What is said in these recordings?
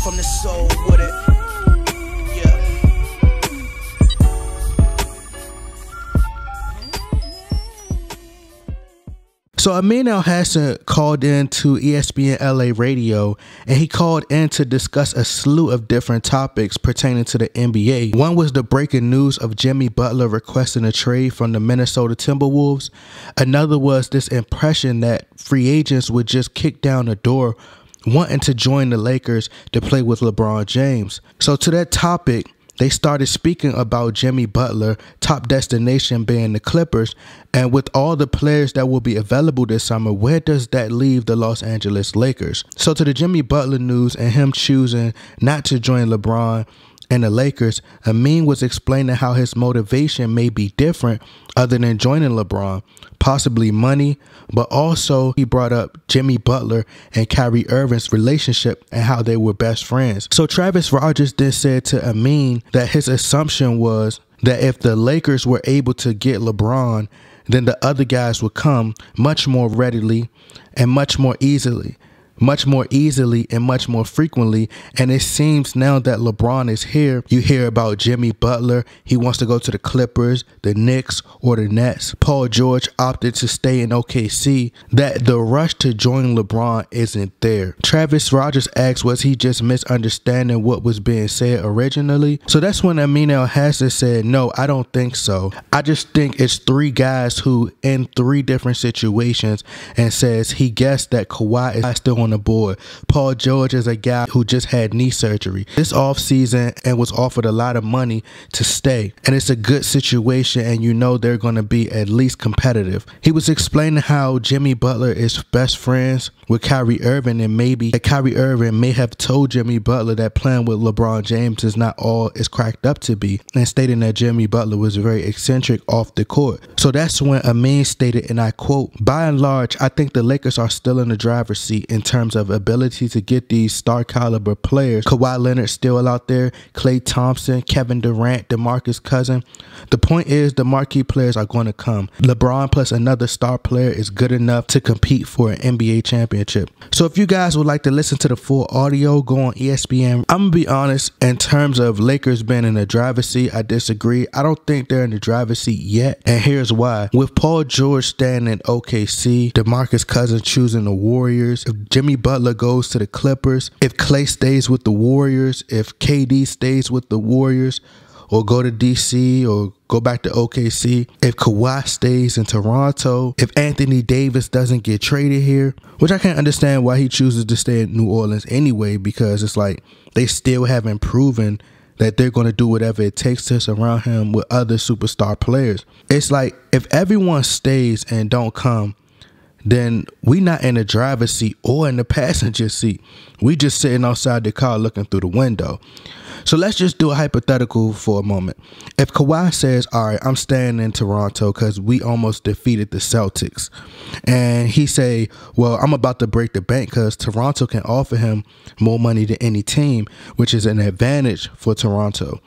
from the soul with it. Yeah. So Amin Elhassan called in to ESPN LA radio, and he called in to discuss a slew of different topics pertaining to the NBA. One was the breaking news of Jimmy Butler requesting a trade from the Minnesota Timberwolves. Another was this impression that free agents would just kick down the door wanting to join the Lakers to play with LeBron James. So to that topic, they started speaking about Jimmy Butler, top destination being the Clippers, and with all the players that will be available this summer, where does that leave the Los Angeles Lakers? So to the Jimmy Butler news and him choosing not to join LeBron and the Lakers, Amin was explaining how his motivation may be different other than joining LeBron, possibly money, but also he brought up Jimmy Butler and Kyrie Irving's relationship and how they were best friends. So Travis Rogers then said to Amin that his assumption was that if the Lakers were able to get LeBron, then the other guys would come much more readily and much more easily and much more frequently. And it seems now that LeBron is here, you hear about Jimmy Butler. He wants to go to the Clippers, the Knicks, or the Nets. Paul George opted to stay in OKC, that the rush to join LeBron isn't there. Travis Rogers asked, was he just misunderstanding what was being said originally? So that's when Amin Elhassan said, no, I don't think so. I just think it's three guys who in three different situations, and says he guessed that Kawhi is still on the board. Paul George is a guy who just had knee surgery this offseason and was offered a lot of money to stay. And it's a good situation, and you know they're going to be at least competitive. He was explaining how Jimmy Butler is best friends with Kyrie Irving, and maybe that Kyrie Irving may have told Jimmy Butler that playing with LeBron James is not all it's cracked up to be, and stating that Jimmy Butler was very eccentric off the court. So that's when Amin stated, and I quote, by and large, I think the Lakers are still in the driver's seat in terms of ability to get these star caliber players. Kawhi Leonard still out there, Klay Thompson, Kevin Durant, DeMarcus Cousins. The point is the marquee players are going to come. LeBron plus another star player is good enough to compete for an NBA championship. So if you guys would like to listen to the full audio, go on ESPN. I'm gonna be honest, in terms of Lakers being in the driver's seat, I disagree. I don't think they're in the driver's seat yet, and here's why. With Paul George staying in OKC, DeMarcus Cousins choosing the Warriors, if Jimmy Butler goes to the Clippers, if Klay stays with the Warriors, if KD stays with the Warriors, or go to DC or go back to OKC, if Kawhi stays in Toronto, if Anthony Davis doesn't get traded here, which I can't understand why he chooses to stay in New Orleans anyway, because it's like they still haven't proven that they're going to do whatever it takes to surround him with other superstar players. It's like if everyone stays and don't come, then we not in the driver's seat or in the passenger seat. We just sitting outside the car looking through the window. So let's just do a hypothetical for a moment. If Kawhi says, all right, I'm staying in Toronto because we almost defeated the Celtics, and he say, well, I'm about to break the bank because Toronto can offer him more money than any team, which is an advantage for Toronto.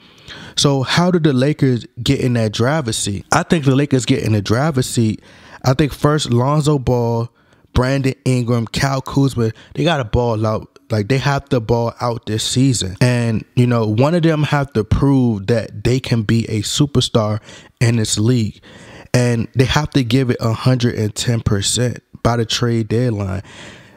So how did the Lakers get in that driver's seat? I think the Lakers get in the driver's seat. I think first Lonzo Ball, Brandon Ingram, Kyle Kuzma, they got to ball out. Like, they have to ball out this season. And, you know, one of them have to prove that they can be a superstar in this league. And they have to give it 110% by the trade deadline.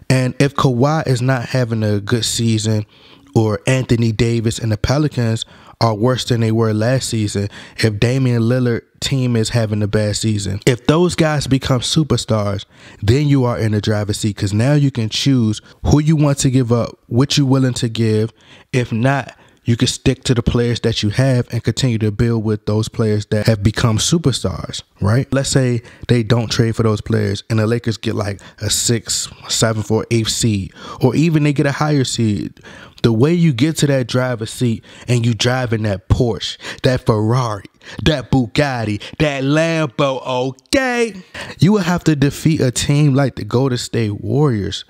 And if Kawhi is not having a good season, or Anthony Davis and the Pelicans are worse than they were last season, if Damian Lillard team is having a bad season, if those guys become superstars, then you are in the driver's seat, because now you can choose who you want to give up, what you're willing to give. If not, you can stick to the players that you have and continue to build with those players that have become superstars, right? Let's say they don't trade for those players and the Lakers get like a 6th, 7th, or 8th seed, or even they get a higher seed. The way you get to that driver's seat and you drive in that Porsche, that Ferrari, that Bugatti, that Lambo, okay? You will have to defeat a team like the Golden State Warriors.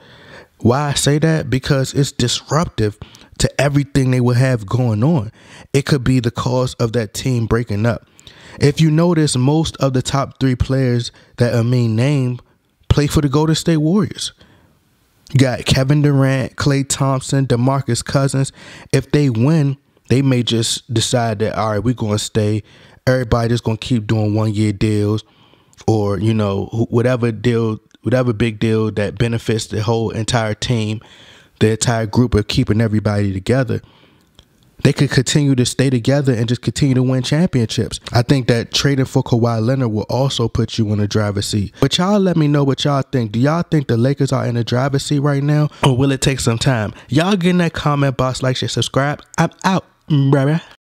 Why I say that? Because it's disruptive to everything they will have going on. It could be the cause of that team breaking up. If you notice, most of the top 3 players that Amin named play for the Golden State Warriors. You got Kevin Durant, Klay Thompson, DeMarcus Cousins. If they win, they may just decide that, all right, we're going to stay. Everybody just going to keep doing 1-year deals, or, you know, whatever big deal that benefits the whole entire team, the entire group of keeping everybody together. They could continue to stay together and just continue to win championships. I think that trading for Kawhi Leonard will also put you in the driver's seat. But y'all let me know what y'all think. Do y'all think the Lakers are in the driver's seat right now, or will it take some time? Y'all get in that comment box, like, share, subscribe. I'm out, brother.